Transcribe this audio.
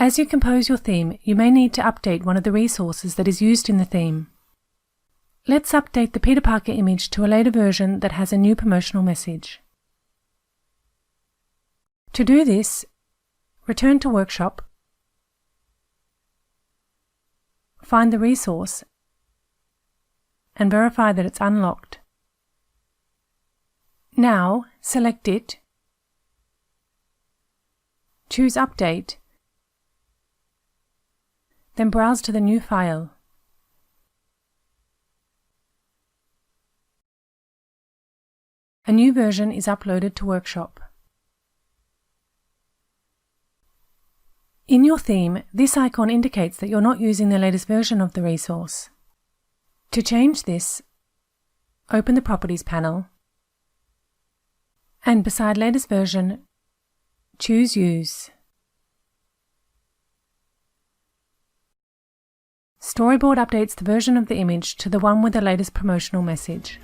As you compose your theme, you may need to update one of the resources that is used in the theme. Let's update the Peter Parker image to a later version that has a new promotional message. To do this, return to WorkShop, find the resource, and verify that it's unlocked. Now, select it, choose Update, then browse to the new file. A new version is uploaded to WorkShop. In your theme, this icon indicates that you're not using the latest version of the resource. To change this, open the Properties panel, and beside Latest Version, choose Use. StoryBoard updates the version of the image to the one with the latest promotional message.